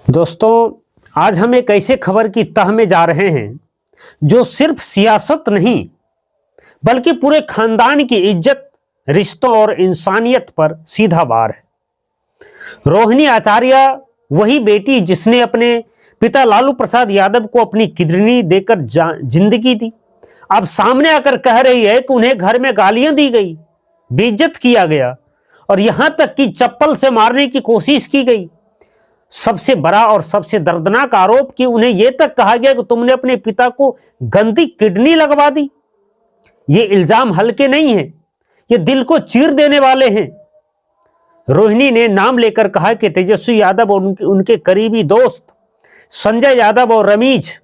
दोस्तों, आज हम एक ऐसे खबर की तह में जा रहे हैं जो सिर्फ सियासत नहीं बल्कि पूरे खानदान की इज्जत, रिश्तों और इंसानियत पर सीधा वार है। रोहिणी आचार्य वही बेटी जिसने अपने पिता लालू प्रसाद यादव को अपनी किडनी देकर जिंदगी दी, अब सामने आकर कह रही है कि उन्हें घर में गालियां दी गई, बेइज्जत किया गया और यहां तक कि चप्पल से मारने की कोशिश की गई। सबसे बड़ा और सबसे दर्दनाक आरोप कि उन्हें यह तक कहा गया कि तुमने अपने पिता को गंदी किडनी लगवा दी। ये इल्जाम हल्के नहीं है, ये दिल को चीर देने वाले हैं। रोहिणी ने नाम लेकर कहा कि तेजस्वी यादव और उनके करीबी दोस्त संजय यादव और रमीज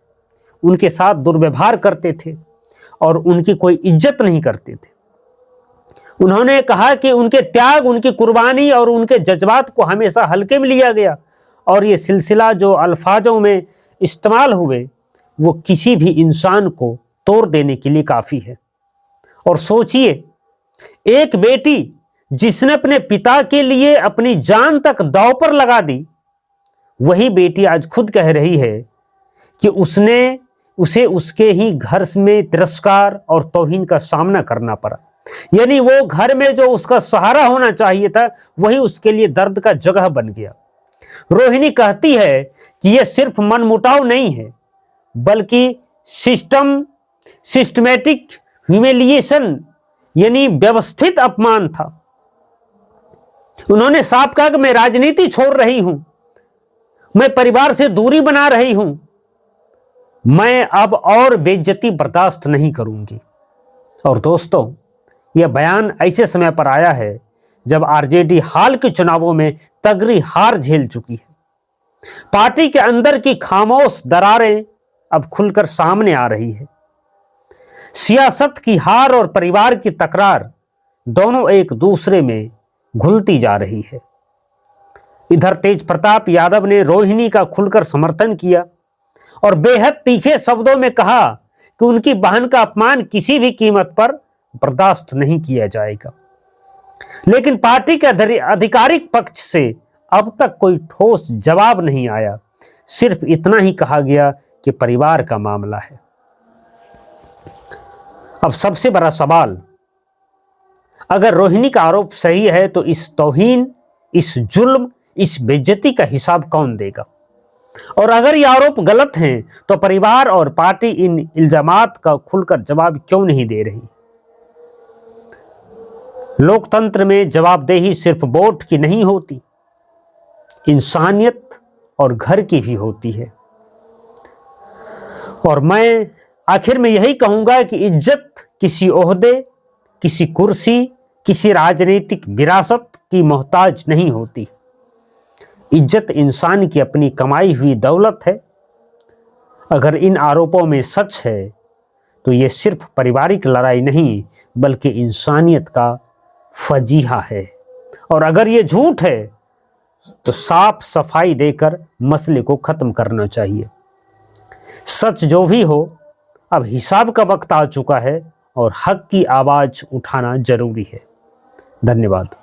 उनके साथ दुर्व्यवहार करते थे और उनकी कोई इज्जत नहीं करते थे। उन्होंने कहा कि उनके त्याग, उनकी कुर्बानी और उनके जज्बात को हमेशा हल्के में लिया गया और ये सिलसिला जो अल्फाजों में इस्तेमाल हुए वो किसी भी इंसान को तोड़ देने के लिए काफ़ी है। और सोचिए, एक बेटी जिसने अपने पिता के लिए अपनी जान तक दांव पर लगा दी, वही बेटी आज खुद कह रही है कि उसे उसके ही घर में तिरस्कार और तौहीन का सामना करना पड़ा। यानी वो घर में जो उसका सहारा होना चाहिए था वही उसके लिए दर्द का जगह बन गया। रोहिणी कहती है कि यह सिर्फ मनमुटाव नहीं है बल्कि सिस्टमैटिक ह्यूमिलिएशन यानी व्यवस्थित अपमान था। उन्होंने साफ कहा कि मैं राजनीति छोड़ रही हूं, मैं परिवार से दूरी बना रही हूं, मैं अब और बेइज्जती बर्दाश्त नहीं करूंगी। और दोस्तों, यह बयान ऐसे समय पर आया है जब आरजेडी हाल के चुनावों में तगड़ी हार झेल चुकी है। पार्टी के अंदर की खामोश दरारें अब खुलकर सामने आ रही है। सियासत की हार और परिवार की तकरार दोनों एक दूसरे में घुलती जा रही है। इधर तेज प्रताप यादव ने रोहिणी का खुलकर समर्थन किया और बेहद तीखे शब्दों में कहा कि उनकी बहन का अपमान किसी भी कीमत पर बर्दाश्त नहीं किया जाएगा। लेकिन पार्टी के आधिकारिक पक्ष से अब तक कोई ठोस जवाब नहीं आया। सिर्फ इतना ही कहा गया कि परिवार का मामला है। अब सबसे बड़ा सवाल, अगर रोहिणी का आरोप सही है तो इस तौहीन, इस जुल्म, इस बेइज्जती का हिसाब कौन देगा? और अगर ये आरोप गलत हैं तो परिवार और पार्टी इन इल्जामात का खुलकर जवाब क्यों नहीं दे रही? लोकतंत्र में जवाबदेही सिर्फ वोट की नहीं होती, इंसानियत और घर की भी होती है। और मैं आखिर में यही कहूंगा कि इज्जत किसी ओहदे, किसी कुर्सी, किसी राजनीतिक विरासत की मोहताज नहीं होती। इज्जत इंसान की अपनी कमाई हुई दौलत है। अगर इन आरोपों में सच है तो ये सिर्फ पारिवारिक लड़ाई नहीं बल्कि इंसानियत का फजीहा है। और अगर ये झूठ है तो साफ सफाई देकर मसले को खत्म करना चाहिए। सच जो भी हो, अब हिसाब का वक्त आ चुका है और हक की आवाज उठाना जरूरी है। धन्यवाद।